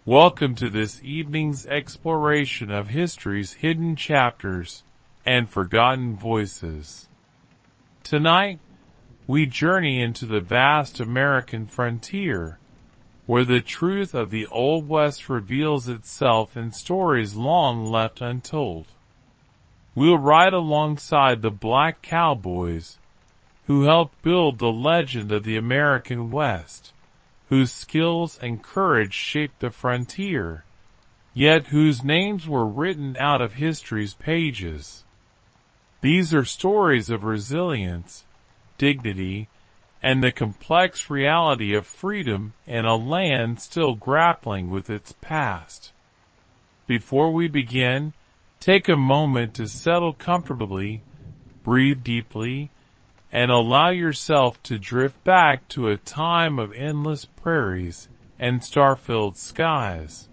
Welcome to this evening's exploration of history's hidden chapters and forgotten voices. Tonight, we journey into the vast American frontier, where the truth of the Old West reveals itself in stories long left untold. We'll ride alongside the Black Cowboys, who helped build the legend of the American West, whose skills and courage shaped the frontier, yet whose names were written out of history's pages. These are stories of resilience, dignity, and the complex reality of freedom in a land still grappling with its past. Before we begin, take a moment to settle comfortably, breathe deeply, and allow yourself to drift back to a time of endless prairies and star-filled skies.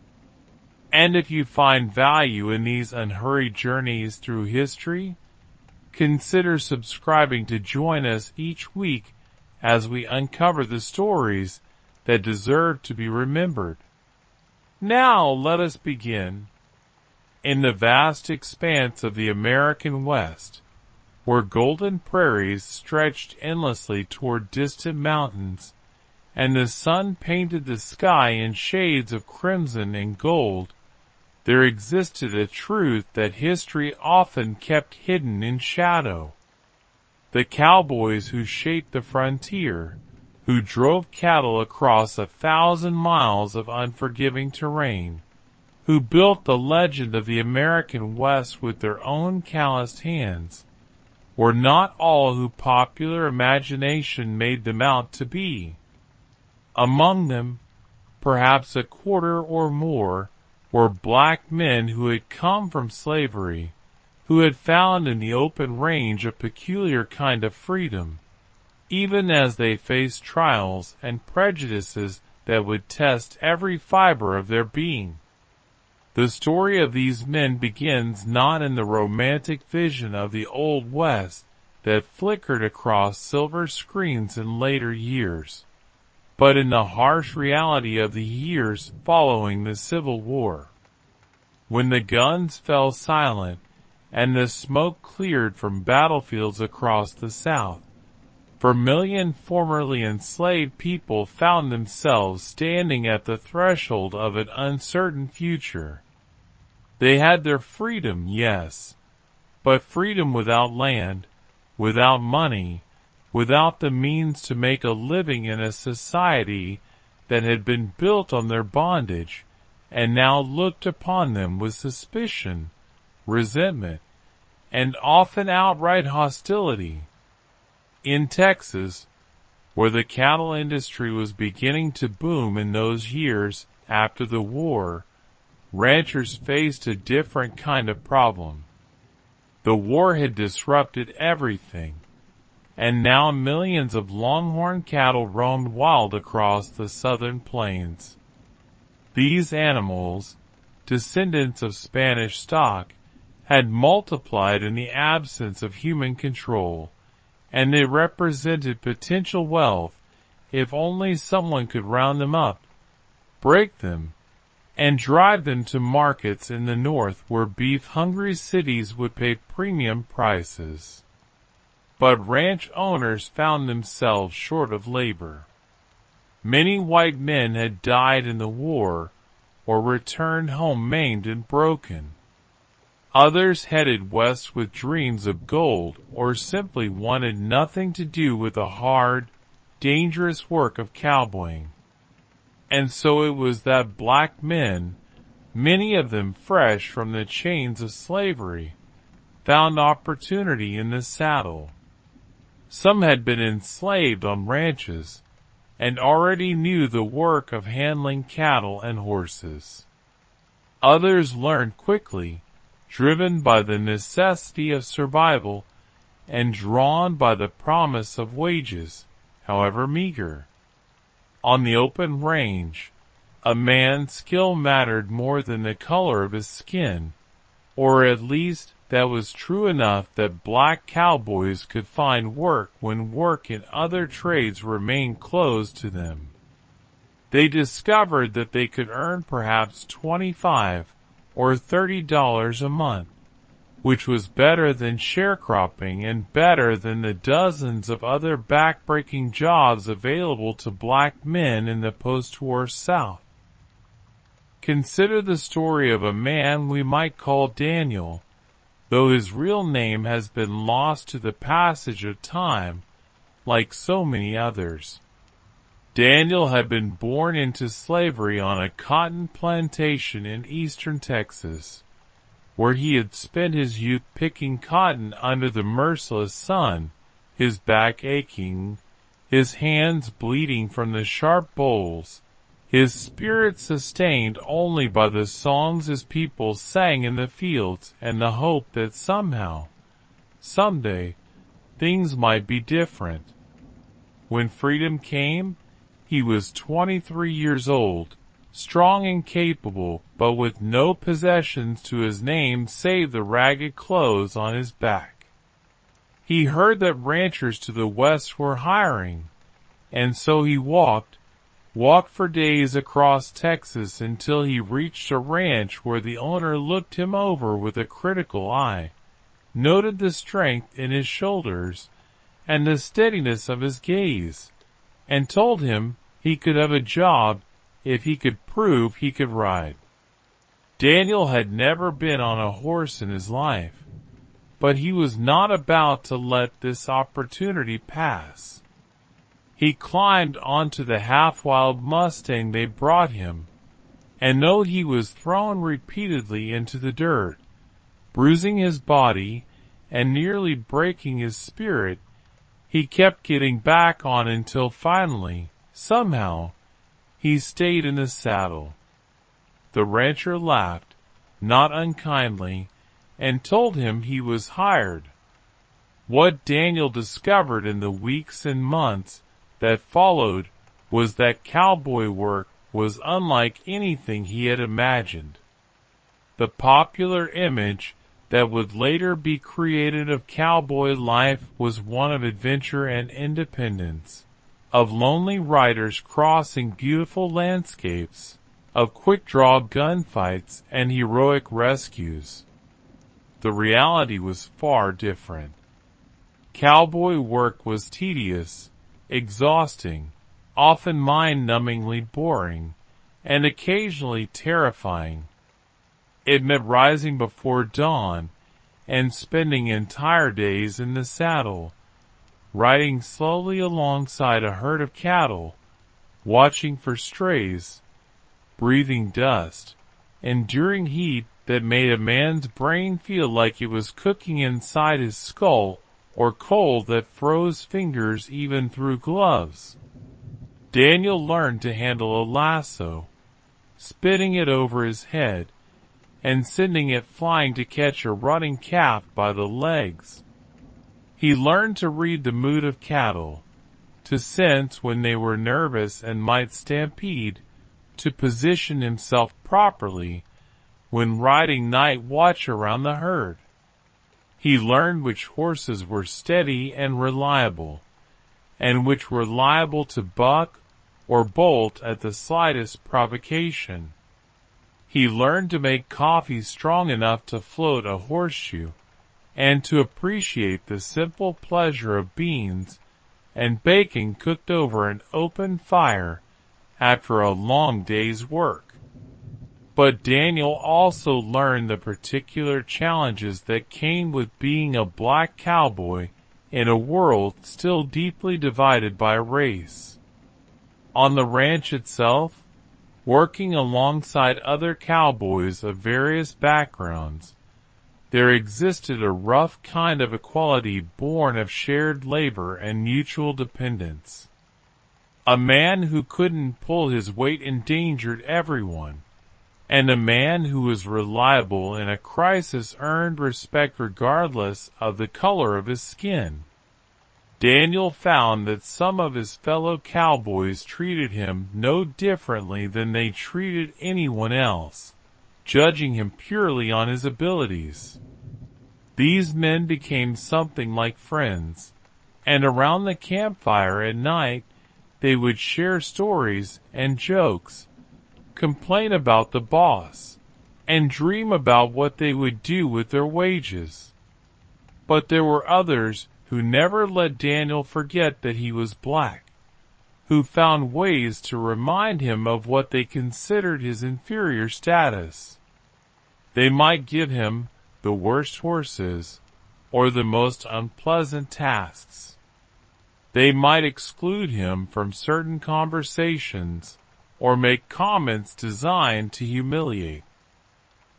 And if you find value in these unhurried journeys through history, consider subscribing to join us each week as we uncover the stories that deserve to be remembered. Now let us begin. In the vast expanse of the American West, where golden prairies stretched endlessly toward distant mountains, and the sun painted the sky in shades of crimson and gold, there existed a truth that history often kept hidden in shadow. The cowboys who shaped the frontier, who drove cattle across 1,000 miles of unforgiving terrain, who built the legend of the American West with their own calloused hands, were not all who popular imagination made them out to be. Among them, perhaps a quarter or more, were black men who had come from slavery, who had found in the open range a peculiar kind of freedom, even as they faced trials and prejudices that would test every fiber of their being. The story of these men begins not in the romantic vision of the Old West that flickered across silver screens in later years, but in the harsh reality of the years following the Civil War. When the guns fell silent and the smoke cleared from battlefields across the South, Vermilion formerly enslaved people found themselves standing at the threshold of an uncertain future. They had their freedom, yes, but freedom without land, without money, without the means to make a living in a society that had been built on their bondage and now looked upon them with suspicion, resentment, and often outright hostility. In Texas, where the cattle industry was beginning to boom in those years after the war, ranchers faced a different kind of problem. The war had disrupted everything, and now millions of longhorn cattle roamed wild across the southern plains. These animals, descendants of Spanish stock, had multiplied in the absence of human control, and they represented potential wealth if only someone could round them up, break them, and drive them to markets in the north where beef-hungry cities would pay premium prices. But ranch owners found themselves short of labor. Many white men had died in the war or returned home maimed and broken. Others headed west with dreams of gold or simply wanted nothing to do with the hard, dangerous work of cowboying. And so it was that black men, many of them fresh from the chains of slavery, found opportunity in the saddle. Some had been enslaved on ranches and already knew the work of handling cattle and horses. Others learned quickly, driven by the necessity of survival and drawn by the promise of wages, however meager. On the open range, a man's skill mattered more than the color of his skin, or at least that was true enough that black cowboys could find work when work in other trades remained closed to them. They discovered that they could earn perhaps $25 or $30 a month, which was better than sharecropping and better than the dozens of other backbreaking jobs available to black men in the post-war South. Consider the story of a man we might call Daniel, though his real name has been lost to the passage of time, like so many others. Daniel had been born into slavery on a cotton plantation in eastern Texas, where he had spent his youth picking cotton under the merciless sun, his back aching, his hands bleeding from the sharp bowls, his spirit sustained only by the songs his people sang in the fields and the hope that somehow, someday, things might be different. When freedom came, he was 23 years old, strong and capable, but with no possessions to his name save the ragged clothes on his back. He heard that ranchers to the west were hiring, and so he walked for days across Texas until he reached a ranch where the owner looked him over with a critical eye, noted the strength in his shoulders and the steadiness of his gaze, and told him he could have a job if he could prove he could ride. Daniel had never been on a horse in his life, but he was not about to let this opportunity pass. He climbed onto the half-wild Mustang they brought him, and though he was thrown repeatedly into the dirt, bruising his body and nearly breaking his spirit, he kept getting back on until finally, somehow, he stayed in the saddle. The rancher laughed, not unkindly, and told him he was hired. What Daniel discovered in the weeks and months that followed was that cowboy work was unlike anything he had imagined. The popular image that would later be created of cowboy life was one of adventure and independence, of lonely riders crossing beautiful landscapes, of quick-draw gunfights and heroic rescues. The reality was far different. Cowboy work was tedious, exhausting, often mind-numbingly boring, and occasionally terrifying. It meant rising before dawn and spending entire days in the saddle, riding slowly alongside a herd of cattle, watching for strays, breathing dust, enduring heat that made a man's brain feel like it was cooking inside his skull, or cold that froze fingers even through gloves. Daniel learned to handle a lasso, spinning it over his head, and sending it flying to catch a running calf by the legs. He learned to read the mood of cattle, to sense when they were nervous and might stampede, to position himself properly when riding night watch around the herd. He learned which horses were steady and reliable, and which were liable to buck or bolt at the slightest provocation. He learned to make coffee strong enough to float a horseshoe, and to appreciate the simple pleasure of beans and bacon cooked over an open fire after a long day's work. But Daniel also learned the particular challenges that came with being a black cowboy in a world still deeply divided by race. On the ranch itself, working alongside other cowboys of various backgrounds, there existed a rough kind of equality born of shared labor and mutual dependence. A man who couldn't pull his weight endangered everyone, and a man who was reliable in a crisis earned respect regardless of the color of his skin. Daniel found that some of his fellow cowboys treated him no differently than they treated anyone else, judging him purely on his abilities. These men became something like friends, and around the campfire at night, they would share stories and jokes, complain about the boss, and dream about what they would do with their wages. But there were others who never let Daniel forget that he was black, who found ways to remind him of what they considered his inferior status. They might give him the worst horses or the most unpleasant tasks. They might exclude him from certain conversations or make comments designed to humiliate.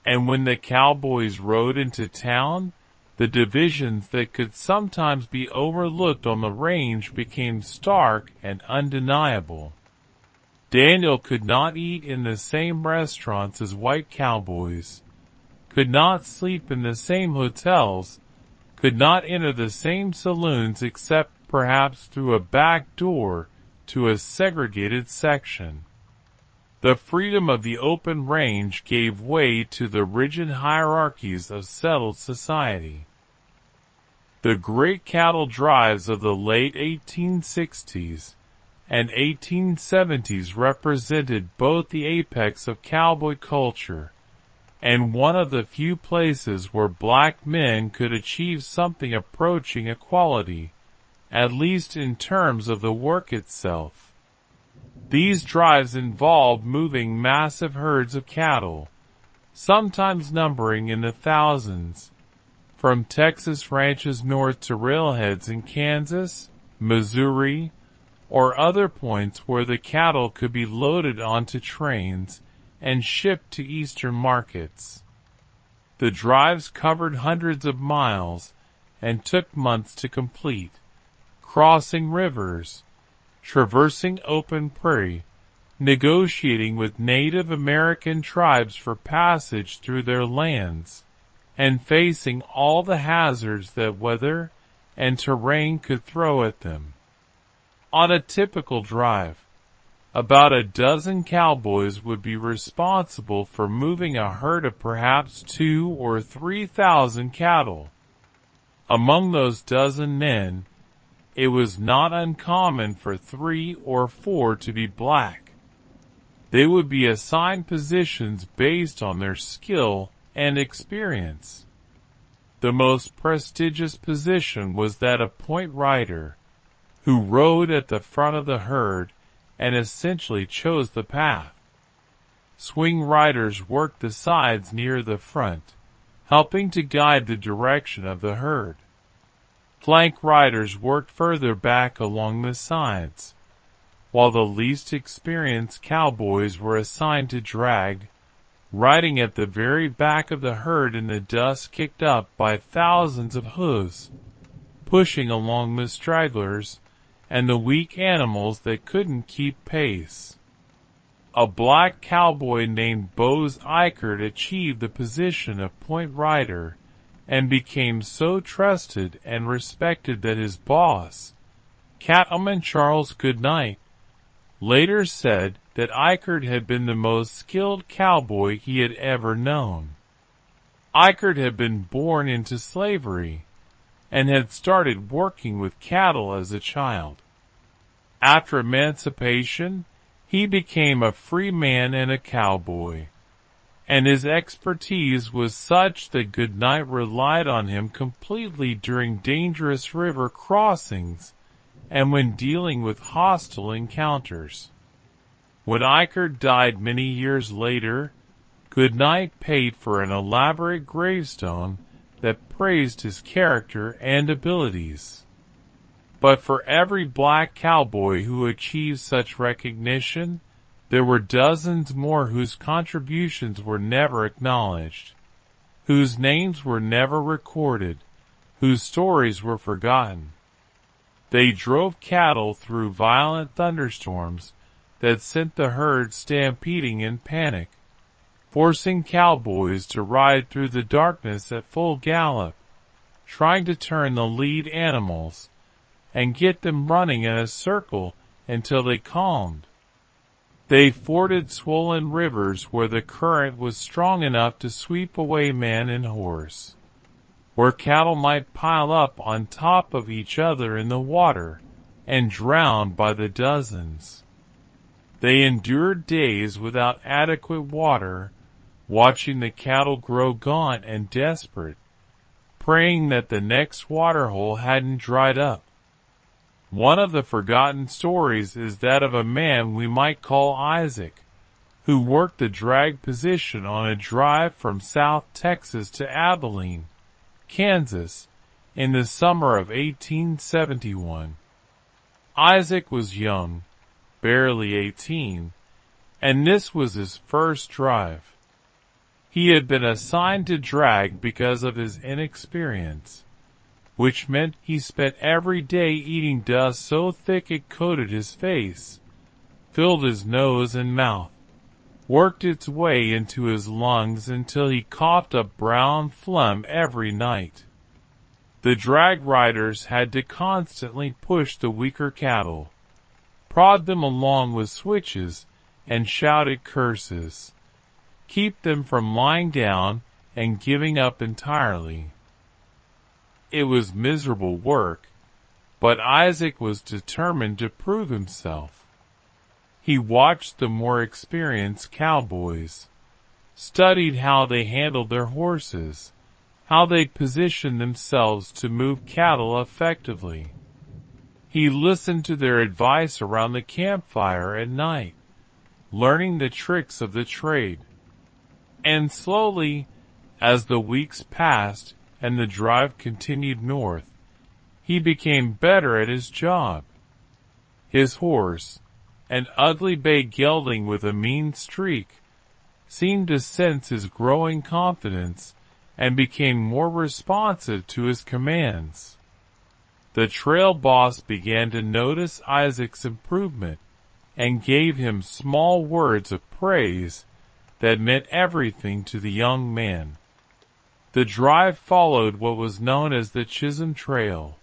And when the Cowboys rode into town, the divisions that could sometimes be overlooked on the range became stark and undeniable. Daniel could not eat in the same restaurants as white cowboys, could not sleep in the same hotels, could not enter the same saloons except perhaps through a back door to a segregated section. The freedom of the open range gave way to the rigid hierarchies of settled society. The great cattle drives of the late 1860s and 1870s represented both the apex of cowboy culture and one of the few places where black men could achieve something approaching equality, at least in terms of the work itself. These drives involved moving massive herds of cattle, sometimes numbering in the thousands, from Texas ranches north to railheads in Kansas, Missouri, or other points where the cattle could be loaded onto trains and shipped to eastern markets. The drives covered hundreds of miles and took months to complete, crossing rivers, traversing open prairie, negotiating with Native American tribes for passage through their lands, and facing all the hazards that weather and terrain could throw at them. On a typical drive, about a dozen cowboys would be responsible for moving a herd of perhaps 2,000 or 3,000 cattle. Among those dozen men, it was not uncommon for 3 or 4 to be black. They would be assigned positions based on their skill and experience. The most prestigious position was that of point rider, who rode at the front of the herd and essentially chose the path. Swing riders worked the sides near the front, helping to guide the direction of the herd. Flank riders worked further back along the sides, while the least experienced cowboys were assigned to drag, riding at the very back of the herd in the dust kicked up by thousands of hooves, pushing along the stragglers and the weak animals that couldn't keep pace. A black cowboy named Bose Eichert achieved the position of point rider and became so trusted and respected that his boss, Cattleman Charles Goodnight, later said that Eichert had been the most skilled cowboy he had ever known. Eichert had been born into slavery and had started working with cattle as a child. After emancipation, he became a free man and a cowboy, and his expertise was such that Goodnight relied on him completely during dangerous river crossings and when dealing with hostile encounters. When Eichert died many years later, Goodnight paid for an elaborate gravestone that praised his character and abilities. But for every black cowboy who achieved such recognition, there were dozens more whose contributions were never acknowledged, whose names were never recorded, whose stories were forgotten. They drove cattle through violent thunderstorms that sent the herd stampeding in panic, forcing cowboys to ride through the darkness at full gallop, trying to turn the lead animals and get them running in a circle until they calmed. They forded swollen rivers where the current was strong enough to sweep away man and horse, where cattle might pile up on top of each other in the water and drowned by the dozens. They endured days without adequate water, watching the cattle grow gaunt and desperate, praying that the next waterhole hadn't dried up. One of the forgotten stories is that of a man we might call Isaac, who worked the drag position on a drive from South Texas to Abilene, Kansas, in the summer of 1871. Isaac was young, barely 18, and this was his first drive. He had been assigned to drag because of his inexperience, which meant he spent every day eating dust so thick it coated his face, filled his nose and mouth, worked its way into his lungs until he coughed up brown phlegm every night. The drag riders had to constantly push the weaker cattle, prod them along with switches and shouted curses, keep them from lying down and giving up entirely. It was miserable work, but Isaac was determined to prove himself. He watched the more experienced cowboys, studied how they handled their horses, how they positioned themselves to move cattle effectively. He listened to their advice around the campfire at night, learning the tricks of the trade. And slowly, as the weeks passed and the drive continued north, he became better at his job. His horse, an ugly bay gelding with a mean streak, seemed to sense his growing confidence and became more responsive to his commands. The trail boss began to notice Isaac's improvement and gave him small words of praise that meant everything to the young man. The drive followed what was known as the Chisholm Trail,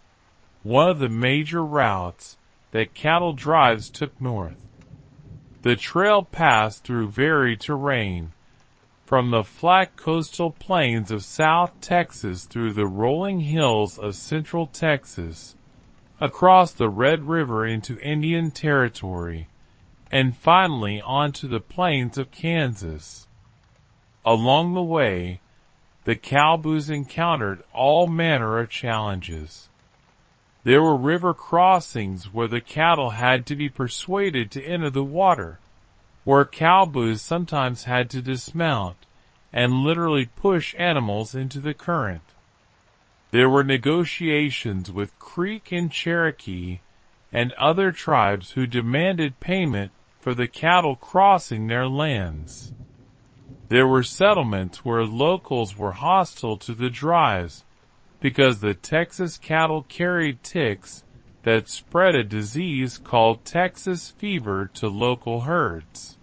one of the major routes that cattle drives took north. The trail passed through varied terrain, from the flat coastal plains of South Texas through the rolling hills of Central Texas, across the Red River into Indian Territory, and finally onto the plains of Kansas. Along the way, the cowboys encountered all manner of challenges. There were river crossings where the cattle had to be persuaded to enter the water, where cowboys sometimes had to dismount and literally push animals into the current. There were negotiations with Creek and Cherokee and other tribes who demanded payment for the cattle crossing their lands. There were settlements where locals were hostile to the drives because the Texas cattle carried ticks that spread a disease called Texas fever to local herds.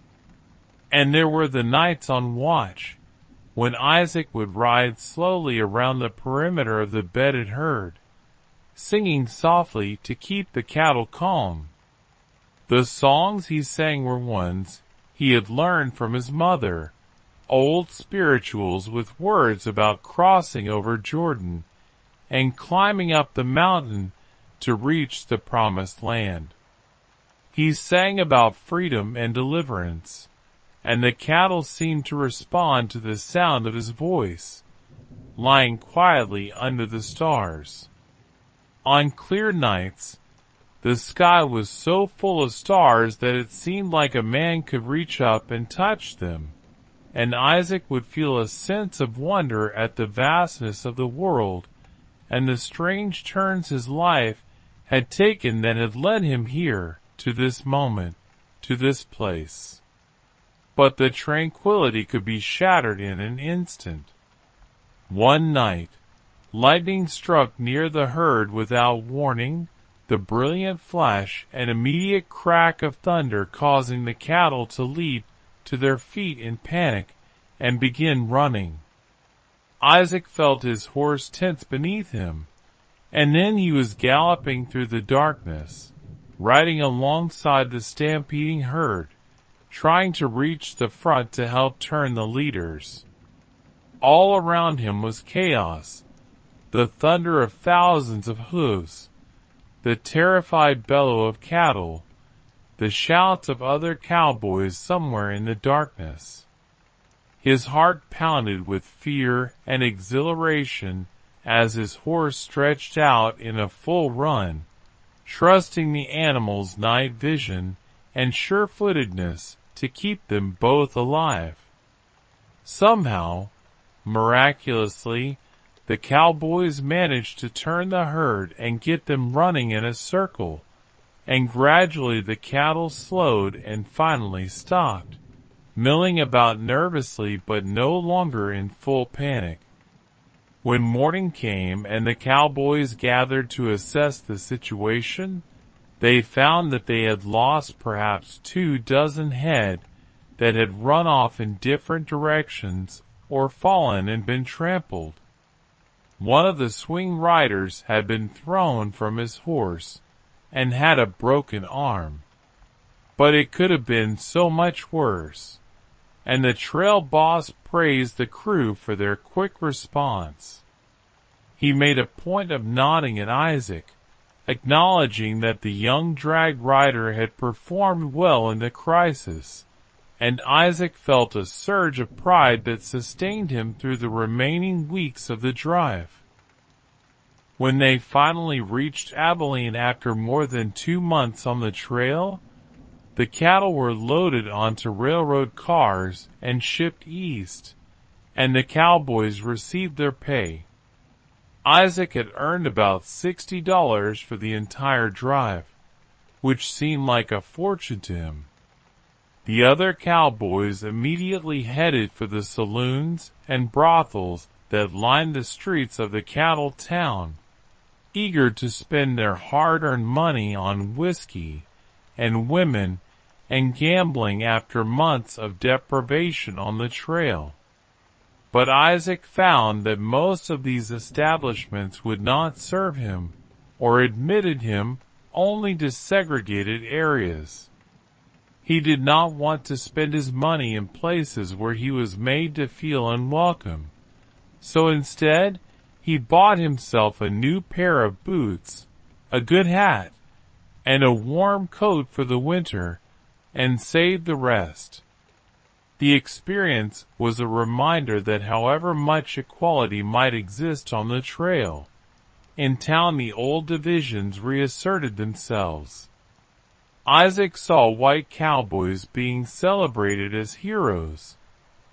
And there were the nights on watch, when Isaac would ride slowly around the perimeter of the bedded herd, singing softly to keep the cattle calm. The songs he sang were ones he had learned from his mother, old spirituals with words about crossing over Jordan and climbing up the mountain to reach the promised land. He sang about freedom and deliverance, and the cattle seemed to respond to the sound of his voice, lying quietly under the stars. On clear nights, the sky was so full of stars that it seemed like a man could reach up and touch them, and Isaac would feel a sense of wonder at the vastness of the world and the strange turns his life had taken that had led him here, to this moment, to this place. But the tranquility could be shattered in an instant. One night, lightning struck near the herd without warning, the brilliant flash and immediate crack of thunder causing the cattle to leap to their feet in panic and begin running. Isaac felt his horse tense beneath him, and then he was galloping through the darkness, riding alongside the stampeding herd, trying to reach the front to help turn the leaders. All around him was chaos, the thunder of thousands of hooves, the terrified bellow of cattle, the shouts of other cowboys somewhere in the darkness. His heart pounded with fear and exhilaration as his horse stretched out in a full run, trusting the animal's night vision and sure-footedness to keep them both alive. Somehow, miraculously, the cowboys managed to turn the herd and get them running in a circle, and gradually the cattle slowed and finally stopped, milling about nervously but no longer in full panic. When morning came and the cowboys gathered to assess the situation, they found that they had lost perhaps 24 head that had run off in different directions or fallen and been trampled. One of the swing riders had been thrown from his horse and had a broken arm. But it could have been so much worse, and the trail boss praised the crew for their quick response. He made a point of nodding at Isaac, acknowledging that the young drag rider had performed well in the crisis, and Isaac felt a surge of pride that sustained him through the remaining weeks of the drive. When they finally reached Abilene after more than 2 months on the trail, the cattle were loaded onto railroad cars and shipped east, and the cowboys received their pay. Isaac had earned about $60 for the entire drive, which seemed like a fortune to him. The other cowboys immediately headed for the saloons and brothels that lined the streets of the cattle town, eager to spend their hard-earned money on whiskey and women and gambling after months of deprivation on the trail. But Isaac found that most of these establishments would not serve him or admitted him only to segregated areas. He did not want to spend his money in places where he was made to feel unwelcome, so instead he bought himself a new pair of boots, a good hat, and a warm coat for the winter, and saved the rest. The experience was a reminder that however much equality might exist on the trail, in town the old divisions reasserted themselves. Isaac saw white cowboys being celebrated as heroes,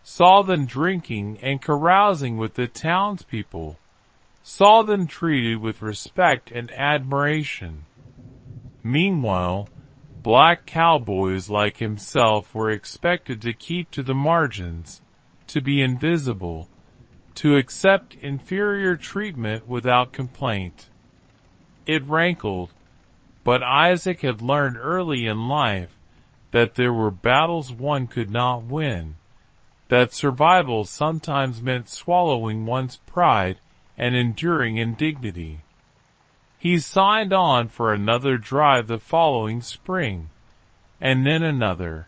saw them drinking and carousing with the townspeople, saw them treated with respect and admiration. Meanwhile, black cowboys like himself were expected to keep to the margins, to be invisible, to accept inferior treatment without complaint. It rankled, but Isaac had learned early in life that there were battles one could not win, that survival sometimes meant swallowing one's pride and enduring indignity. He signed on for another drive the following spring, and then another,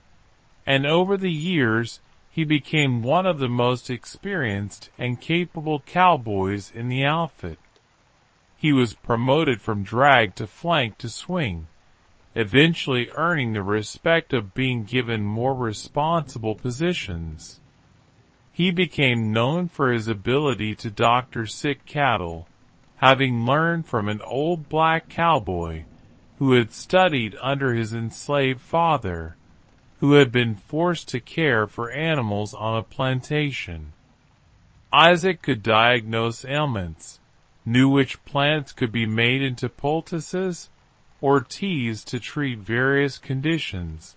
and over the years he became one of the most experienced and capable cowboys in the outfit. He was promoted from drag to flank to swing, eventually earning the respect of being given more responsible positions. He became known for his ability to doctor sick cattle, having learned from an old black cowboy who had studied under his enslaved father, who had been forced to care for animals on a plantation. Isaac could diagnose ailments, knew which plants could be made into poultices or teas to treat various conditions,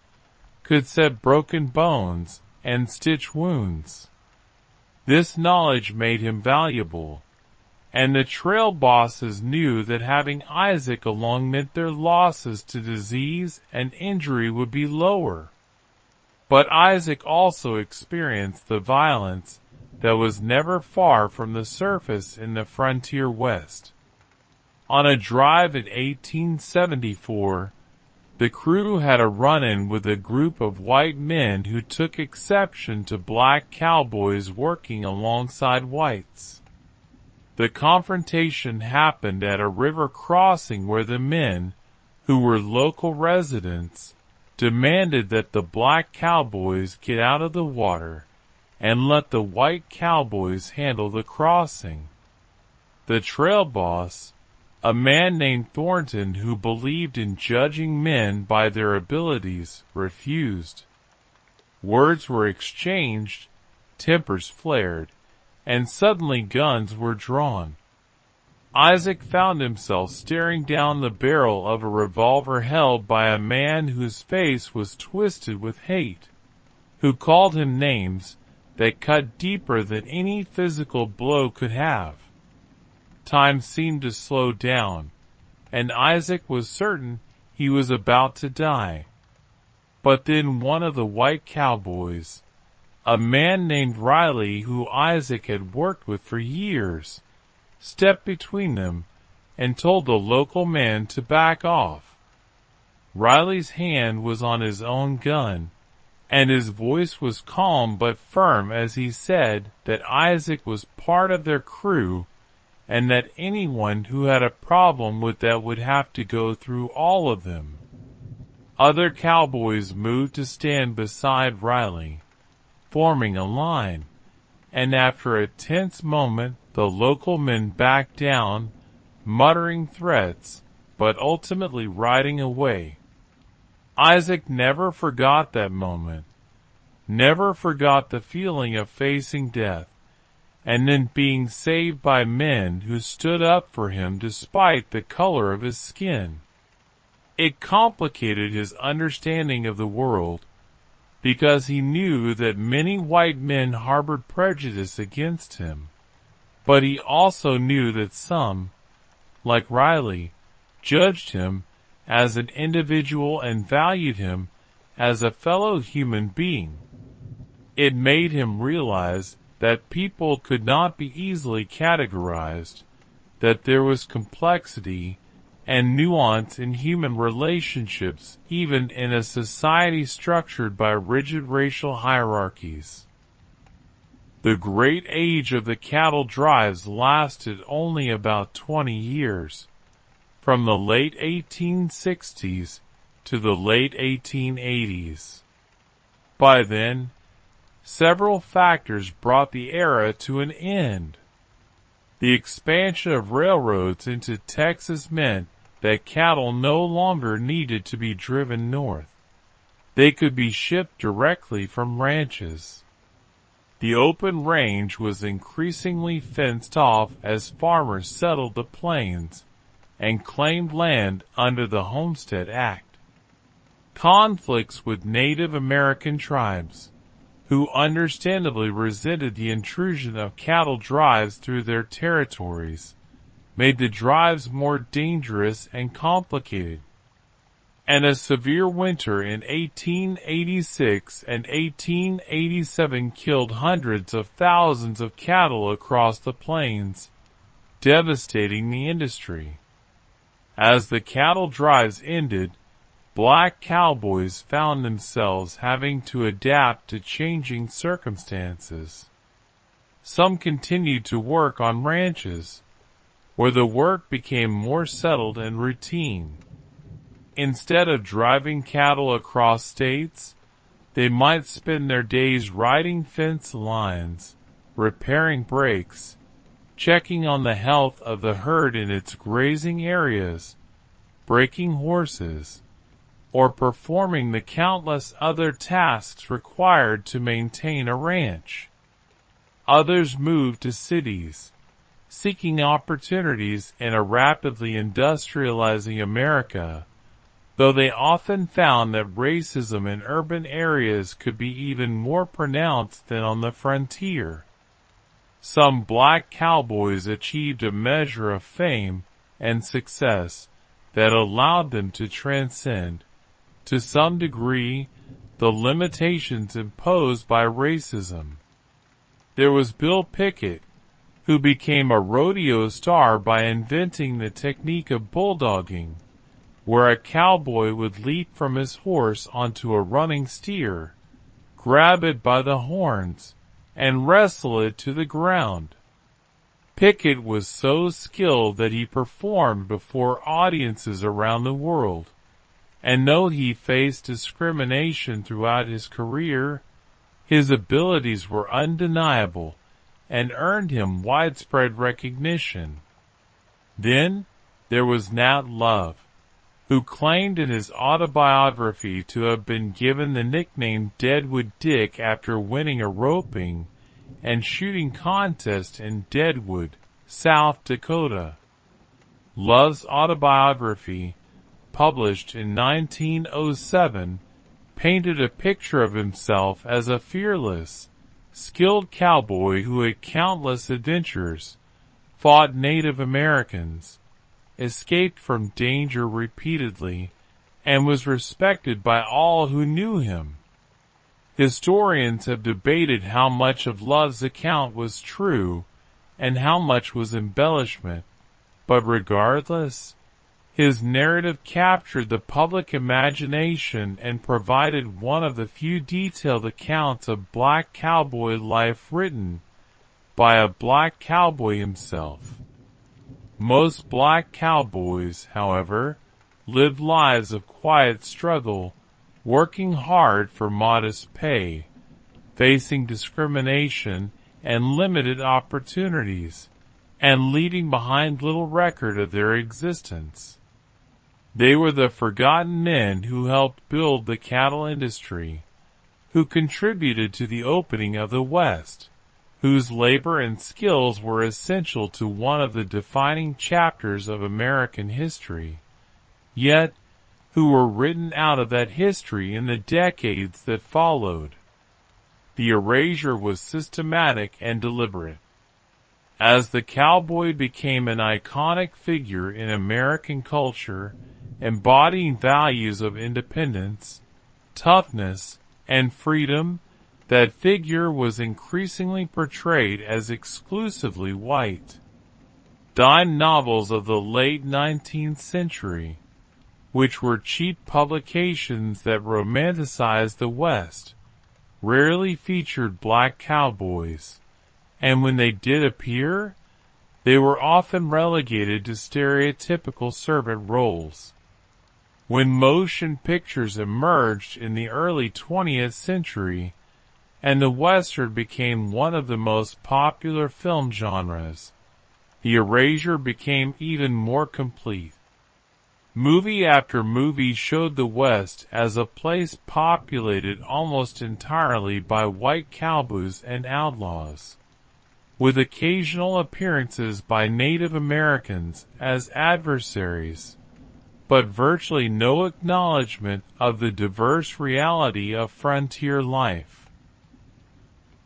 could set broken bones and stitch wounds. This knowledge made him valuable, and the trail bosses knew that having Isaac along meant their losses to disease and injury would be lower. But Isaac also experienced the violence that was never far from the surface in the frontier West. On a drive in 1874, the crew had a run-in with a group of white men who took exception to black cowboys working alongside whites. The confrontation happened at a river crossing where the men, who were local residents, demanded that the black cowboys get out of the water and let the white cowboys handle the crossing. The trail boss, a man named Thornton who believed in judging men by their abilities, refused. Words were exchanged, tempers flared, and suddenly guns were drawn. Isaac found himself staring down the barrel of a revolver held by a man whose face was twisted with hate, who called him names that cut deeper than any physical blow could have. Time seemed to slow down, and Isaac was certain he was about to die. But then one of the white cowboys, a man named Riley who Isaac had worked with for years, stepped between them and told the local man to back off. Riley's hand was on his own gun, and his voice was calm but firm as he said that Isaac was part of their crew and that anyone who had a problem with that would have to go through all of them. Other cowboys moved to stand beside Riley, forming a line, and after a tense moment, the local men backed down, muttering threats, but ultimately riding away. Isaac never forgot that moment, never forgot the feeling of facing death, and then being saved by men who stood up for him despite the color of his skin. It complicated his understanding of the world, because he knew that many white men harbored prejudice against him. But he also knew that some, like Riley, judged him as an individual and valued him as a fellow human being. It made him realize that people could not be easily categorized, that there was complexity and nuance in human relationships even in a society structured by rigid racial hierarchies. The great age of the cattle drives lasted only about 20 years, from the late 1860s to the late 1880s. By then, several factors brought the era to an end. The expansion of railroads into Texas meant that cattle no longer needed to be driven north. They could be shipped directly from ranches. The open range was increasingly fenced off as farmers settled the plains and claimed land under the Homestead Act. Conflicts with Native American tribes, who understandably resented the intrusion of cattle drives through their territories, made the drives more dangerous and complicated. And a severe winter in 1886 and 1887 killed hundreds of thousands of cattle across the plains, devastating the industry. As the cattle drives ended, black cowboys found themselves having to adapt to changing circumstances. Some continued to work on ranches, where the work became more settled and routine. Instead of driving cattle across states, they might spend their days riding fence lines, repairing brakes, checking on the health of the herd in its grazing areas, breaking horses, or performing the countless other tasks required to maintain a ranch. Others moved to cities, seeking opportunities in a rapidly industrializing America, though they often found that racism in urban areas could be even more pronounced than on the frontier. Some black cowboys achieved a measure of fame and success that allowed them to transcend, to some degree, the limitations imposed by racism. There was Bill Pickett, who became a rodeo star by inventing the technique of bulldogging, where a cowboy would leap from his horse onto a running steer, grab it by the horns, and wrestle it to the ground. Pickett was so skilled that he performed before audiences around the world, and though he faced discrimination throughout his career, his abilities were undeniable and earned him widespread recognition. Then there was Nat Love, who claimed in his autobiography to have been given the nickname Deadwood Dick after winning a roping and shooting contest in Deadwood, South Dakota. Love's autobiography, published in 1907, painted a picture of himself as a fearless, skilled cowboy who had countless adventures, fought Native Americans, escaped from danger repeatedly, and was respected by all who knew him. Historians have debated how much of Love's account was true and how much was embellishment, but regardless, his narrative captured the public imagination and provided one of the few detailed accounts of black cowboy life written by a black cowboy himself. Most black cowboys, however, lived lives of quiet struggle, working hard for modest pay, facing discrimination and limited opportunities, and leaving behind little record of their existence. They were the forgotten men who helped build the cattle industry, who contributed to the opening of the West, whose labor and skills were essential to one of the defining chapters of American history, yet who were written out of that history in the decades that followed. The erasure was systematic and deliberate. As the cowboy became an iconic figure in American culture, embodying values of independence, toughness, and freedom, that figure was increasingly portrayed as exclusively white. Dime novels of the late 19th century, which were cheap publications that romanticized the West, rarely featured black cowboys, and when they did appear, they were often relegated to stereotypical servant roles. When motion pictures emerged in the early 20th century, and the Western became one of the most popular film genres, the erasure became even more complete. Movie after movie showed the West as a place populated almost entirely by white cowboys and outlaws, with occasional appearances by Native Americans as adversaries, but virtually no acknowledgement of the diverse reality of frontier life.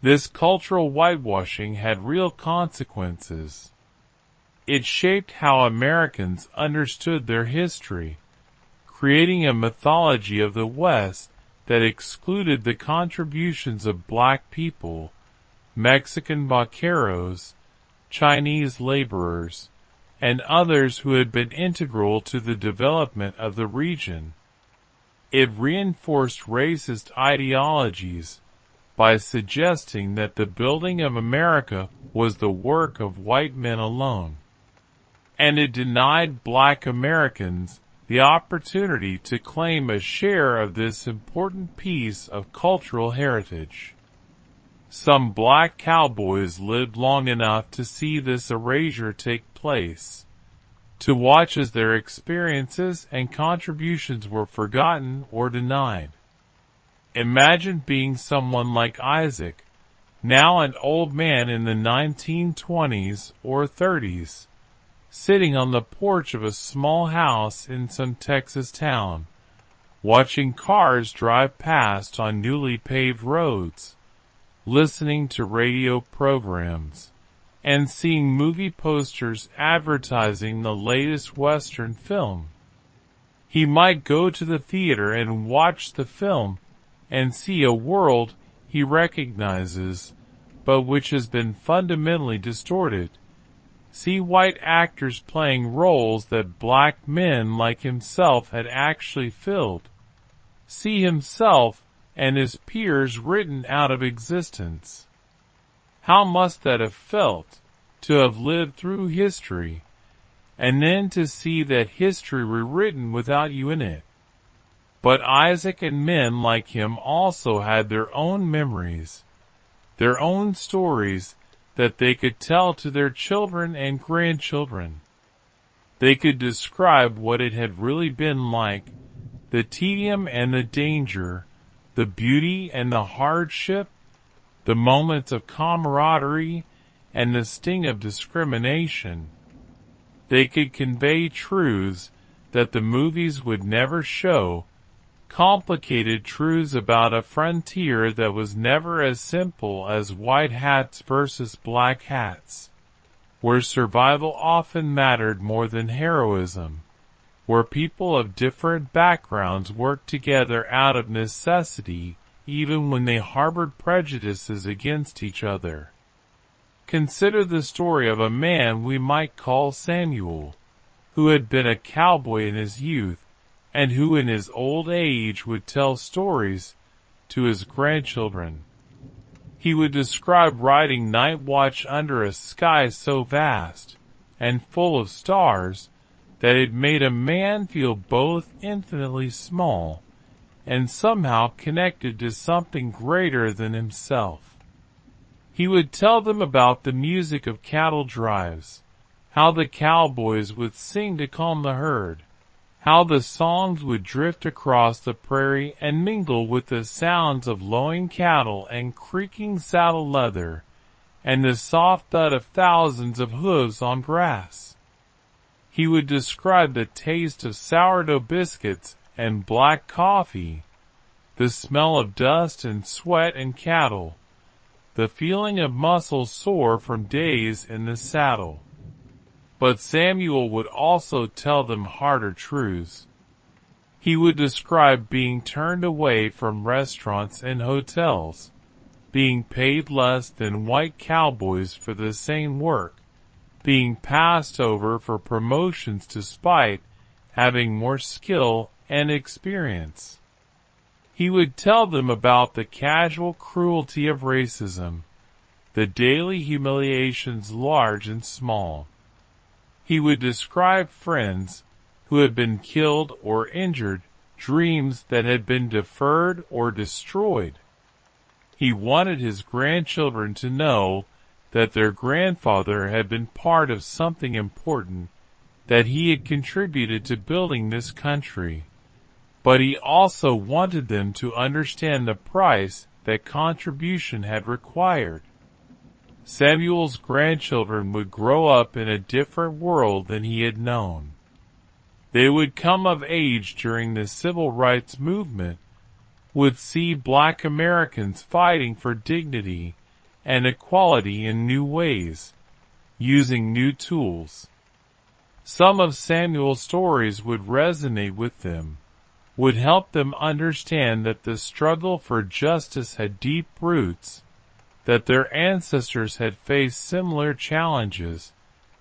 This cultural whitewashing had real consequences. It shaped how Americans understood their history, creating a mythology of the West that excluded the contributions of black people, Mexican vaqueros, Chinese laborers, and others who had been integral to the development of the region. It reinforced racist ideologies by suggesting that the building of America was the work of white men alone. And it denied black Americans the opportunity to claim a share of this important piece of cultural heritage. Some black cowboys lived long enough to see this erasure take place, to watch as their experiences and contributions were forgotten or denied. Imagine being someone like Isaac, now an old man in the 1920s or 30s, sitting on the porch of a small house in some Texas town, watching cars drive past on newly paved roads, listening to radio programs, and seeing movie posters advertising the latest Western film. He might go to the theater and watch the film and see a world he recognizes, but which has been fundamentally distorted. See white actors playing roles that black men like himself had actually filled. See himself and his peers written out of existence. How must that have felt? to have lived through history, and then to see that history rewritten without you in it. But Isaac and men like him also had their own memories, their own stories that they could tell to their children and grandchildren. They could describe what it had really been like, the tedium and the danger, the beauty and the hardship, the moments of camaraderie and the sting of discrimination. They could convey truths that the movies would never show, complicated truths about a frontier that was never as simple as white hats versus black hats, where survival often mattered more than heroism, where people of different backgrounds worked together out of necessity even when they harbored prejudices against each other. Consider the story of a man we might call Samuel, who had been a cowboy in his youth, and who in his old age would tell stories to his grandchildren. He would describe riding night watch under a sky so vast and full of stars that it made a man feel both infinitely small and somehow connected to something greater than himself. He would tell them about the music of cattle drives, how the cowboys would sing to calm the herd, how the songs would drift across the prairie and mingle with the sounds of lowing cattle and creaking saddle leather, and the soft thud of thousands of hooves on grass. He would describe the taste of sourdough biscuits and black coffee, the smell of dust and sweat and cattle, the feeling of muscles sore from days in the saddle. But Samuel would also tell them harder truths. He would describe being turned away from restaurants and hotels, being paid less than white cowboys for the same work, being passed over for promotions despite having more skill and experience. He would tell them about the casual cruelty of racism, the daily humiliations large and small. He would describe friends who had been killed or injured, dreams that had been deferred or destroyed. He wanted his grandchildren to know that their grandfather had been part of something important, that he had contributed to building this country. But he also wanted them to understand the price that contribution had required. Samuel's grandchildren would grow up in a different world than he had known. They would come of age during the civil rights movement, would see black Americans fighting for dignity and equality in new ways, using new tools. Some of Samuel's stories would resonate with them, would help them understand that the struggle for justice had deep roots, that their ancestors had faced similar challenges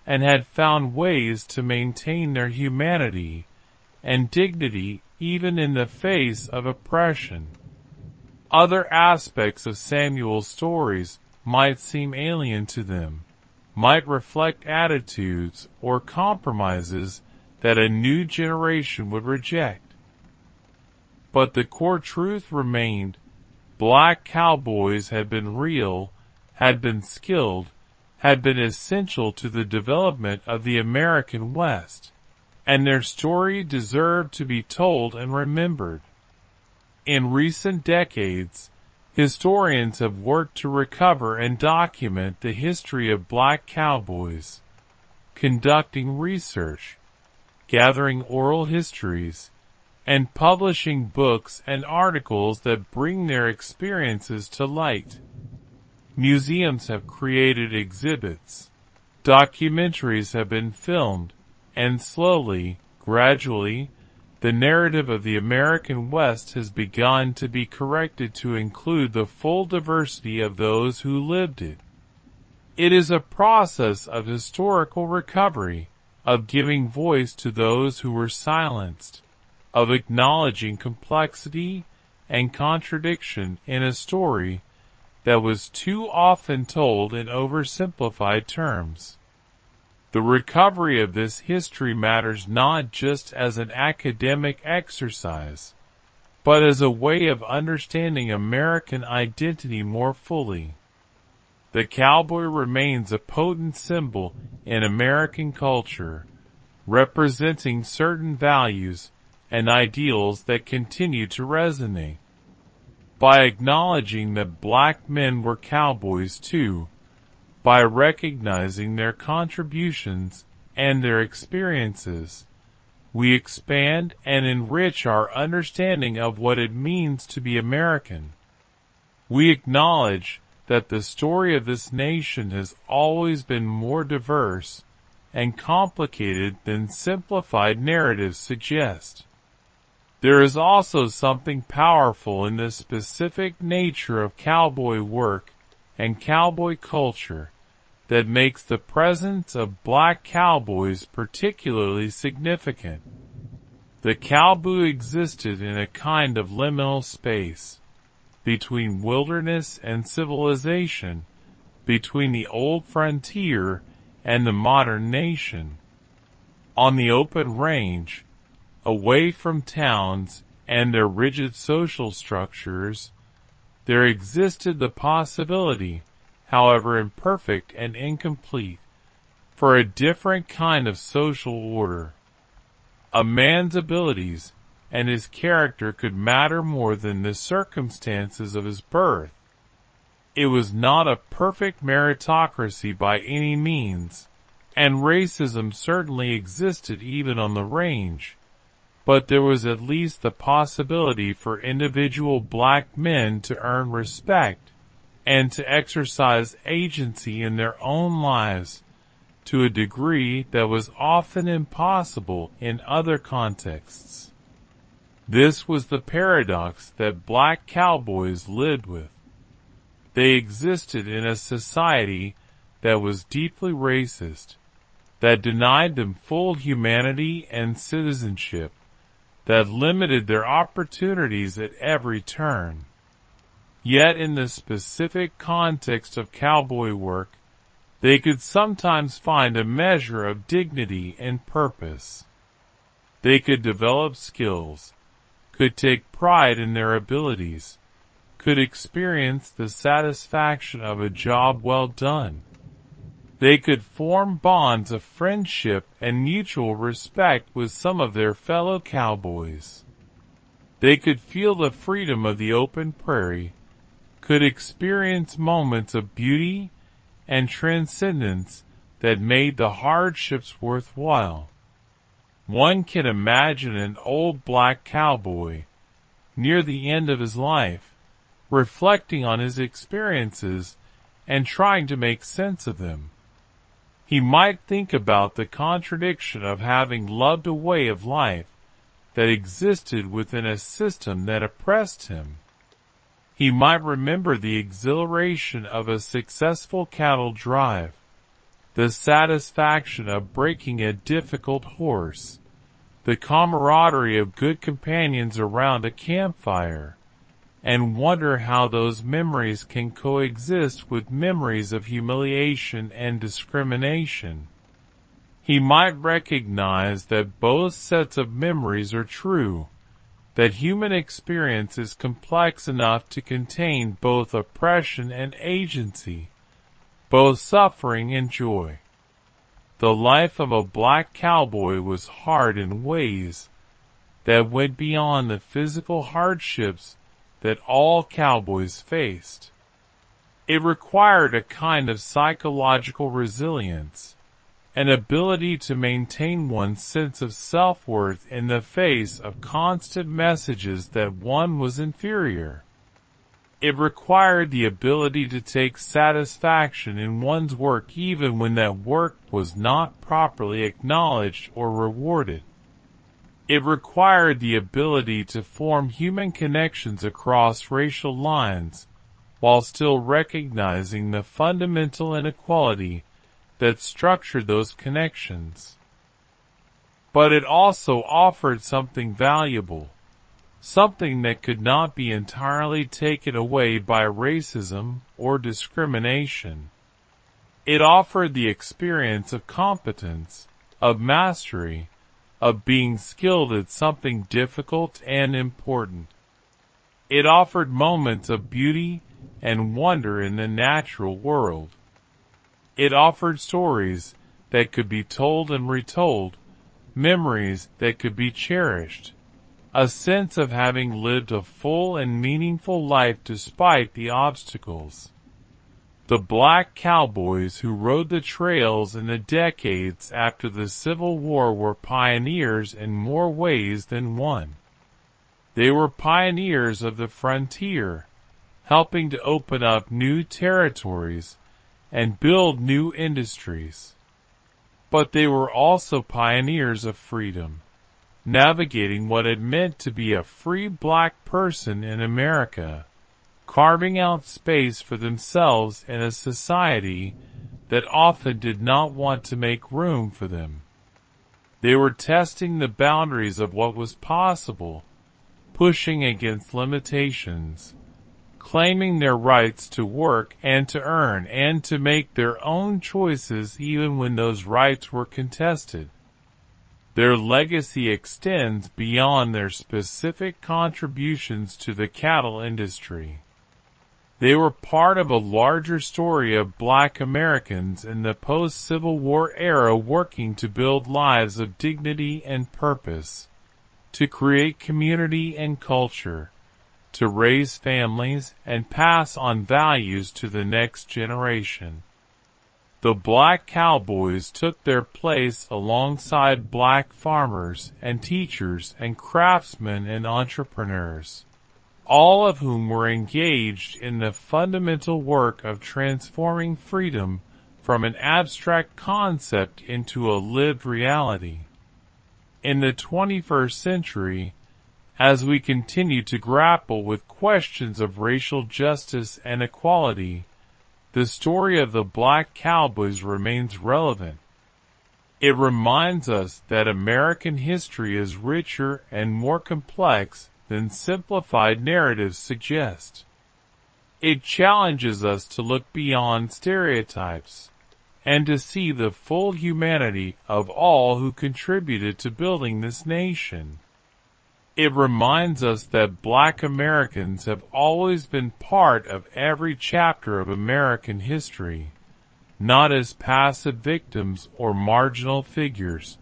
and had found ways to maintain their humanity and dignity even in the face of oppression. Other aspects of Samuel's stories might seem alien to them, might reflect attitudes or compromises that a new generation would reject. But the core truth remained: black cowboys had been real, had been skilled, had been essential to the development of the American West, and their story deserved to be told and remembered. In recent decades, historians have worked to recover and document the history of black cowboys, conducting research, gathering oral histories, and publishing books and articles that bring their experiences to light. Museums have created exhibits, documentaries have been filmed, and slowly, gradually, the narrative of the American West has begun to be corrected to include the full diversity of those who lived it. It is a process of historical recovery, of giving voice to those who were silenced, of acknowledging complexity and contradiction in a story that was too often told in oversimplified terms. The recovery of this history matters not just as an academic exercise, but as a way of understanding American identity more fully. The cowboy remains a potent symbol in American culture, representing certain values and ideals that continue to resonate. By acknowledging that black men were cowboys too, by recognizing their contributions and their experiences, we expand and enrich our understanding of what it means to be American. We acknowledge that the story of this nation has always been more diverse and complicated than simplified narratives suggest. There is also something powerful in the specific nature of cowboy work and cowboy culture that makes the presence of black cowboys particularly significant. The cowboy existed in a kind of liminal space, between wilderness and civilization, between the old frontier and the modern nation. On the open range, away from towns and their rigid social structures, there existed the possibility, however imperfect and incomplete, for a different kind of social order. A man's abilities and his character could matter more than the circumstances of his birth. It was not a perfect meritocracy by any means, and racism certainly existed even on the range, but there was at least the possibility for individual black men to earn respect and to exercise agency in their own lives to a degree that was often impossible in other contexts. This was the paradox that black cowboys lived with. They existed in a society that was deeply racist, that denied them full humanity and citizenship, that limited their opportunities at every turn. Yet in the specific context of cowboy work, they could sometimes find a measure of dignity and purpose. They could develop skills, could take pride in their abilities, could experience the satisfaction of a job well done. They could form bonds of friendship and mutual respect with some of their fellow cowboys. They could feel the freedom of the open prairie, could experience moments of beauty and transcendence that made the hardships worthwhile. One can imagine an old black cowboy, near the end of his life, reflecting on his experiences and trying to make sense of them. He might think about the contradiction of having loved a way of life that existed within a system that oppressed him. He might remember the exhilaration of a successful cattle drive, the satisfaction of breaking a difficult horse, the camaraderie of good companions around a campfire, and wonder how those memories can coexist with memories of humiliation and discrimination. He might recognize that both sets of memories are true, that human experience is complex enough to contain both oppression and agency, both suffering and joy. The life of a black cowboy was hard in ways that went beyond the physical hardships that all cowboys faced. It required a kind of psychological resilience, an ability to maintain one's sense of self-worth in the face of constant messages that one was inferior. It required the ability to take satisfaction in one's work even when that work was not properly acknowledged or rewarded. It required the ability to form human connections across racial lines, while still recognizing the fundamental inequality that structured those connections. But it also offered something valuable, something that could not be entirely taken away by racism or discrimination. It offered the experience of competence, of mastery, of being skilled at something difficult and important. It offered moments of beauty and wonder in the natural world. It offered stories that could be told and retold, memories that could be cherished, a sense of having lived a full and meaningful life despite the obstacles. The black cowboys who rode the trails in the decades after the Civil War were pioneers in more ways than one. They were pioneers of the frontier, helping to open up new territories and build new industries. But they were also pioneers of freedom, navigating what it meant to be a free black person in America, carving out space for themselves in a society that often did not want to make room for them. They were testing the boundaries of what was possible, pushing against limitations, claiming their rights to work and to earn and to make their own choices even when those rights were contested. Their legacy extends beyond their specific contributions to the cattle industry. They were part of a larger story of black Americans in the post-Civil War era working to build lives of dignity and purpose, to create community and culture, to raise families and pass on values to the next generation. The black cowboys took their place alongside black farmers and teachers and craftsmen and entrepreneurs, all of whom were engaged in the fundamental work of transforming freedom from an abstract concept into a lived reality. In the 21st century, as we continue to grapple with questions of racial justice and equality, the story of the black cowboys remains relevant. It reminds us that American history is richer and more complex than simplified narratives suggest. It challenges us to look beyond stereotypes and to see the full humanity of all who contributed to building this nation. It reminds us that black Americans have always been part of every chapter of American history, not as passive victims or marginal figures,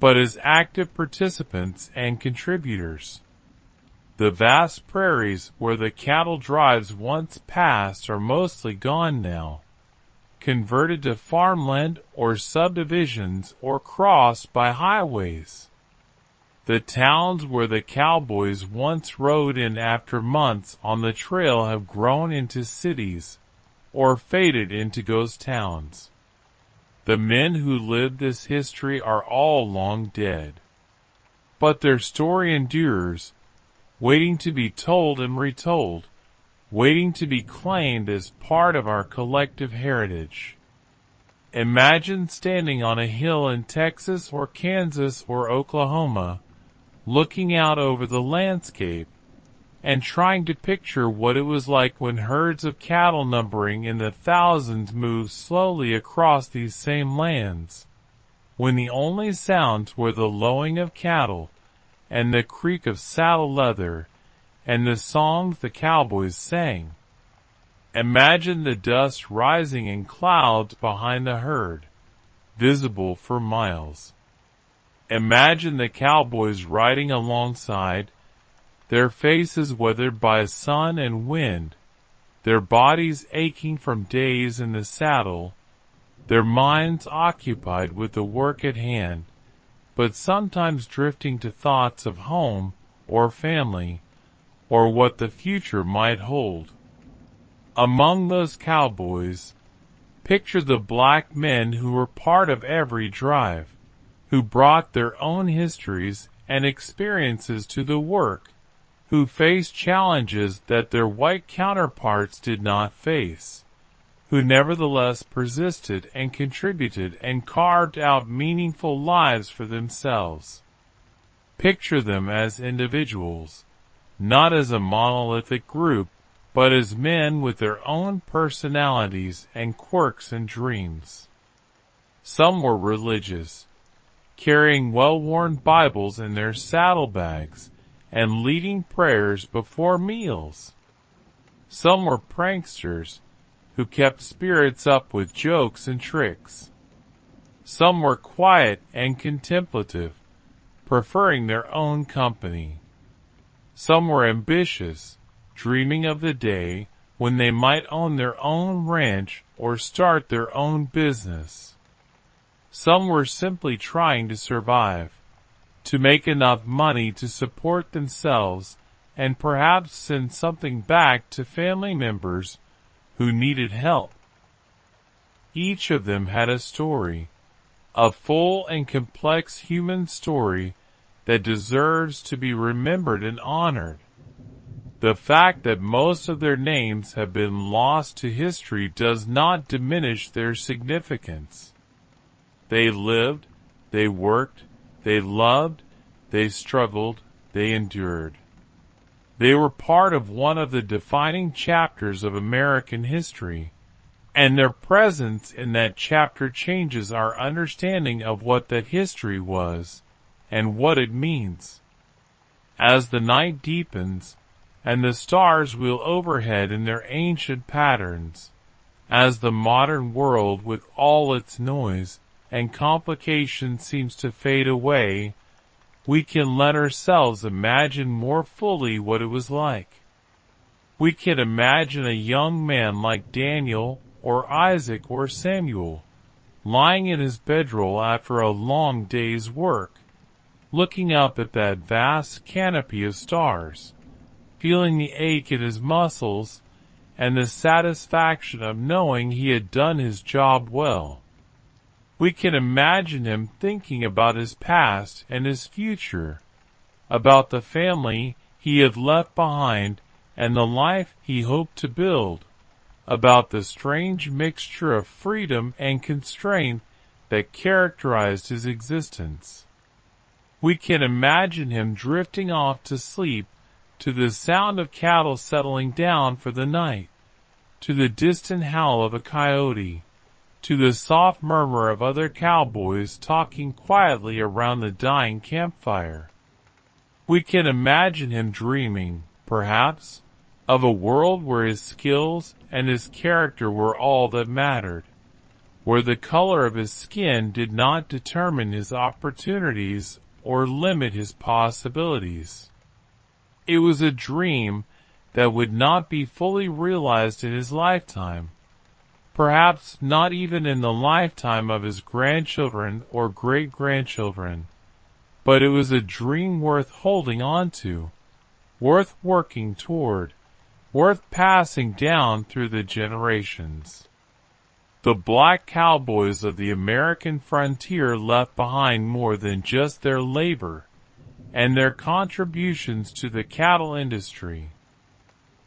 but as active participants and contributors. The vast prairies where the cattle drives once passed are mostly gone now, converted to farmland or subdivisions or crossed by highways. The towns where the cowboys once rode in after months on the trail have grown into cities or faded into ghost towns. The men who lived this history are all long dead. But their story endures, waiting to be told and retold, waiting to be claimed as part of our collective heritage. Imagine standing on a hill in Texas or Kansas or Oklahoma, looking out over the landscape, and trying to picture what it was like when herds of cattle numbering in the thousands moved slowly across these same lands, when the only sounds were the lowing of cattle, and the creak of saddle leather, and the songs the cowboys sang. Imagine the dust rising in clouds behind the herd, visible for miles. Imagine the cowboys riding alongside, their faces weathered by sun and wind, their bodies aching from days in the saddle, their minds occupied with the work at hand, but sometimes drifting to thoughts of home or family, or what the future might hold. Among those cowboys, picture the black men who were part of every drive, who brought their own histories and experiences to the work, who faced challenges that their white counterparts did not face, who nevertheless persisted and contributed and carved out meaningful lives for themselves. Picture them as individuals, not as a monolithic group, but as men with their own personalities and quirks and dreams. Some were religious, carrying well-worn Bibles in their saddlebags and leading prayers before meals. Some were pranksters, who kept spirits up with jokes and tricks. Some were quiet and contemplative, preferring their own company. Some were ambitious, dreaming of the day when they might own their own ranch or start their own business. Some were simply trying to survive, to make enough money to support themselves and perhaps send something back to family members who needed help. Each of them had a story, a full and complex human story that deserves to be remembered and honored. The fact that most of their names have been lost to history does not diminish their significance. They lived, they worked, they loved, they struggled, they endured. They were part of one of the defining chapters of American history, and their presence in that chapter changes our understanding of what that history was and what it means. As the night deepens and the stars wheel overhead in their ancient patterns, as the modern world with all its noise and complication seems to fade away, we can let ourselves imagine more fully what it was like. We can imagine a young man like Daniel or Isaac or Samuel, lying in his bedroll after a long day's work, looking up at that vast canopy of stars, feeling the ache in his muscles and the satisfaction of knowing he had done his job well. We can imagine him thinking about his past and his future, about the family he had left behind and the life he hoped to build, about the strange mixture of freedom and constraint that characterized his existence. We can imagine him drifting off to sleep to the sound of cattle settling down for the night, to the distant howl of a coyote, to the soft murmur of other cowboys talking quietly around the dying campfire. We can imagine him dreaming, perhaps, of a world where his skills and his character were all that mattered, where the color of his skin did not determine his opportunities or limit his possibilities. It was a dream that would not be fully realized in his lifetime, perhaps not even in the lifetime of his grandchildren or great-grandchildren, but it was a dream worth holding on to, worth working toward, worth passing down through the generations. The black cowboys of the American frontier left behind more than just their labor and their contributions to the cattle industry.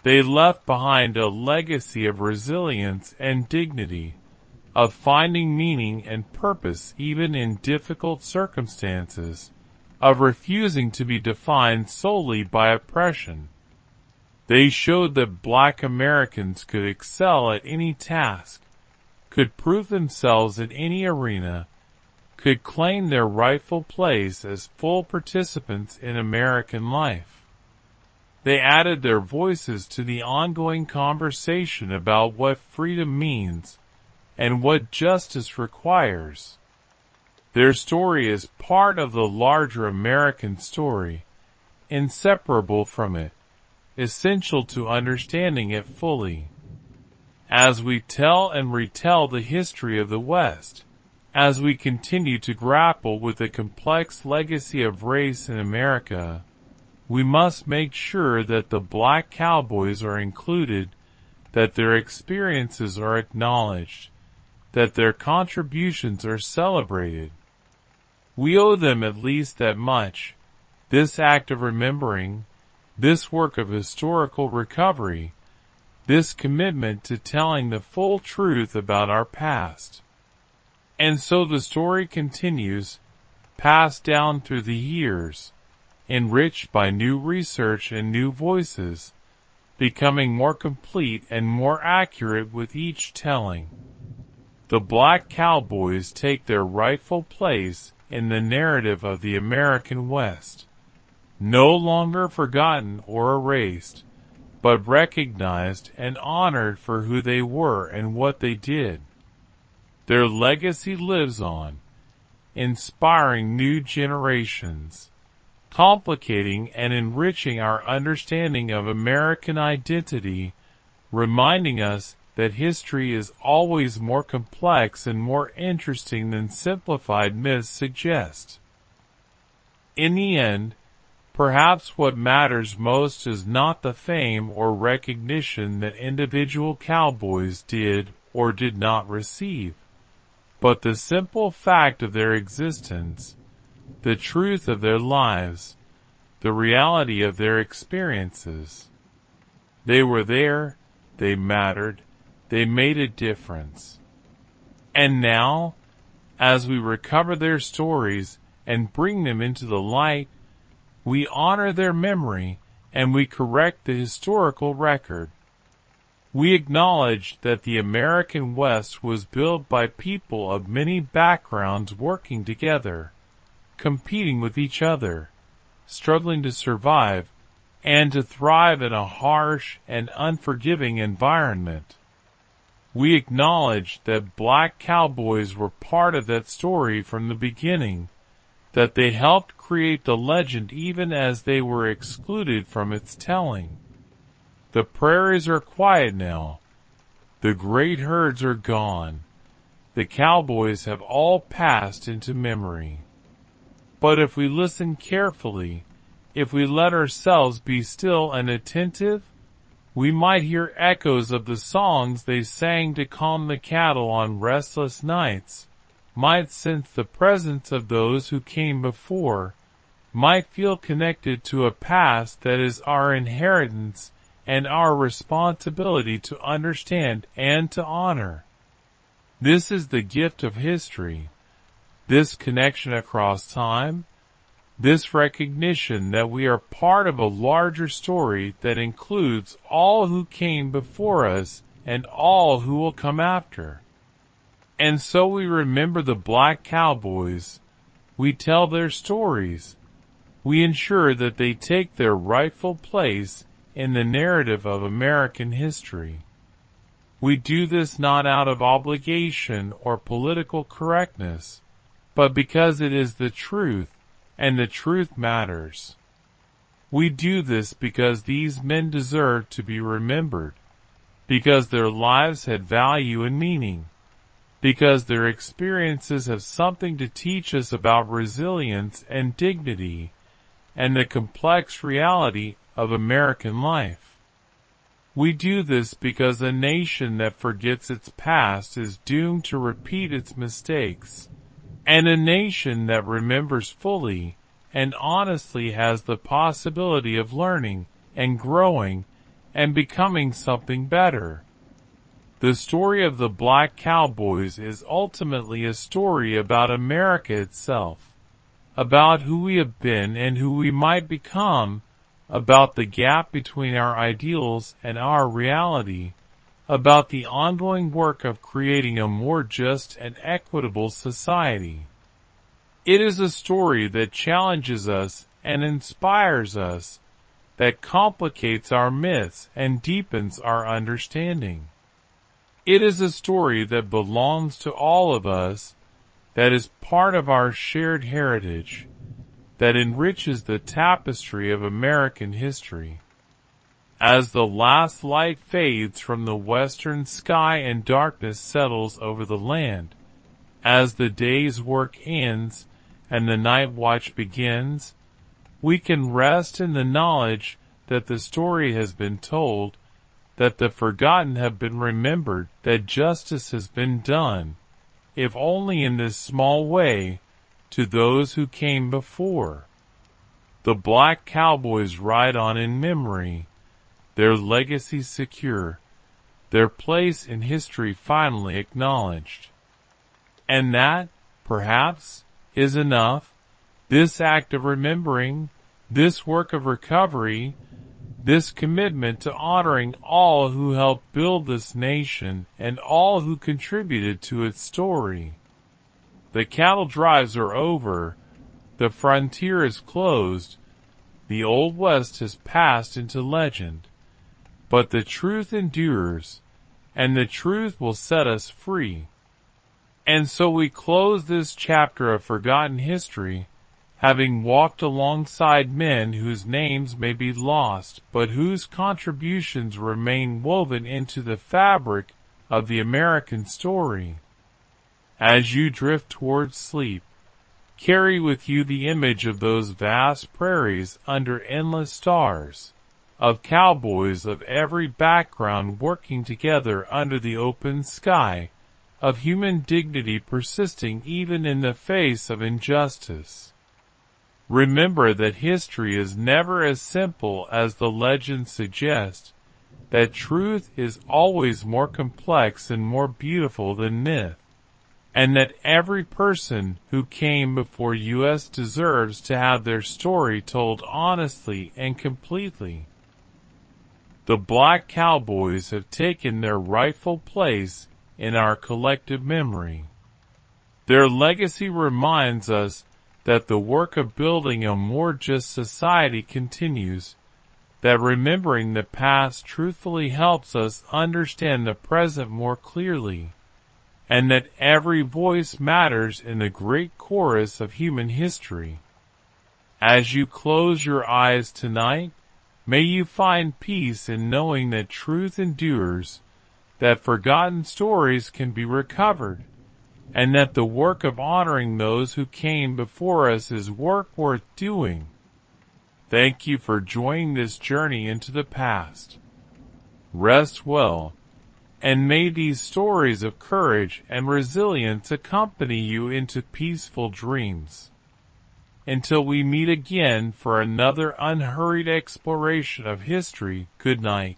They left behind a legacy of resilience and dignity, of finding meaning and purpose even in difficult circumstances, of refusing to be defined solely by oppression. They showed that black Americans could excel at any task, could prove themselves in any arena, could claim their rightful place as full participants in American life. They added their voices to the ongoing conversation about what freedom means and what justice requires. Their story is part of the larger American story, inseparable from it, essential to understanding it fully. As we tell and retell the history of the West, as we continue to grapple with the complex legacy of race in America, we must make sure that the black cowboys are included, that their experiences are acknowledged, that their contributions are celebrated. We owe them at least that much, this act of remembering, this work of historical recovery, this commitment to telling the full truth about our past. And so the story continues, passed down through the years, enriched by new research and new voices, becoming more complete and more accurate with each telling. The Black Cowboys take their rightful place in the narrative of the American West, no longer forgotten or erased, but recognized and honored for who they were and what they did. Their legacy lives on, inspiring new generations, complicating and enriching our understanding of American identity, reminding us that history is always more complex and more interesting than simplified myths suggest. In the end, perhaps what matters most is not the fame or recognition that individual cowboys did or did not receive, but the simple fact of their existence, the truth of their lives, the reality of their experiences. They were there, they mattered, they made a difference. And now, as we recover their stories and bring them into the light, we honor their memory and we correct the historical record. We acknowledge that the American West was built by people of many backgrounds working together, competing with each other, struggling to survive, and to thrive in a harsh and unforgiving environment. We acknowledge that Black Cowboys were part of that story from the beginning, that they helped create the legend even as they were excluded from its telling. The prairies are quiet now. The great herds are gone. The cowboys have all passed into memory. But if we listen carefully, if we let ourselves be still and attentive, we might hear echoes of the songs they sang to calm the cattle on restless nights, might sense the presence of those who came before, might feel connected to a past that is our inheritance and our responsibility to understand and to honor. This is the gift of history, this connection across time, this recognition that we are part of a larger story that includes all who came before us and all who will come after. And so we remember the Black Cowboys, we tell their stories, we ensure that they take their rightful place in the narrative of American history. We do this not out of obligation or political correctness, but because it is the truth, and the truth matters. We do this because these men deserve to be remembered, because their lives had value and meaning, because their experiences have something to teach us about resilience and dignity, and the complex reality of American life. We do this because a nation that forgets its past is doomed to repeat its mistakes, and a nation that remembers fully and honestly has the possibility of learning and growing and becoming something better. The story of the Black Cowboys is ultimately a story about America itself, about who we have been and who we might become, about the gap between our ideals and our reality, about the ongoing work of creating a more just and equitable society. It is a story that challenges us and inspires us, that complicates our myths and deepens our understanding. It is a story that belongs to all of us, that is part of our shared heritage, that enriches the tapestry of American history. As the last light fades from the western sky and darkness settles over the land, as the day's work ends and the night watch begins, we can rest in the knowledge that the story has been told, that the forgotten have been remembered, that justice has been done, if only in this small way, to those who came before. The Black Cowboys ride on in memory, their legacy secure, their place in history finally acknowledged. And that, perhaps, is enough. This act of remembering, This work of recovery, this commitment to honoring all who helped build this nation and all who contributed to its story. The cattle drives are over, the frontier is closed, the Old West has passed into legend. But the truth endures, and the truth will set us free. And so we close this chapter of forgotten history, having walked alongside men whose names may be lost, but whose contributions remain woven into the fabric of the American story. As you drift towards sleep, carry with you the image of those vast prairies under endless stars, of cowboys of every background working together under the open sky, of human dignity persisting even in the face of injustice. Remember that history is never as simple as the legends suggest, that truth is always more complex and more beautiful than myth, and that every person who came before us deserves to have their story told honestly and completely. The Black Cowboys have taken their rightful place in our collective memory. Their legacy reminds us that the work of building a more just society continues, that remembering the past truthfully helps us understand the present more clearly, and that every voice matters in the great chorus of human history. As you close your eyes tonight, may you find peace in knowing that truth endures, that forgotten stories can be recovered, and that the work of honoring those who came before us is work worth doing. Thank you for joining this journey into the past. Rest well, and may these stories of courage and resilience accompany you into peaceful dreams. Until we meet again for another unhurried exploration of history, good night.